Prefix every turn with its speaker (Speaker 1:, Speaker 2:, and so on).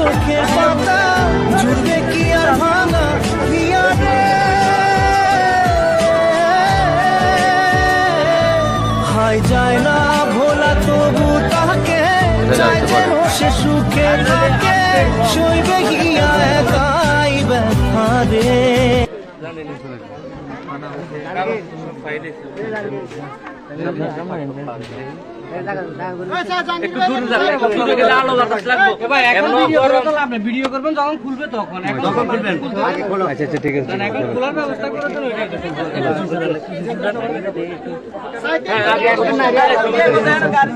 Speaker 1: চোখের পাতা জুড়বে কি আর ভাঙা দিয়া রে হাই যায় না ভোলা তবু তাকে চাই যেন সে সুখে থাকে সইবে গিয়া একাই ব্যথা রে
Speaker 2: ভিডিও করবেন যখন খুলবে তখন
Speaker 3: আচ্ছা আচ্ছা ঠিক আছে
Speaker 2: এখন খোলার ব্যবস্থা করে দেন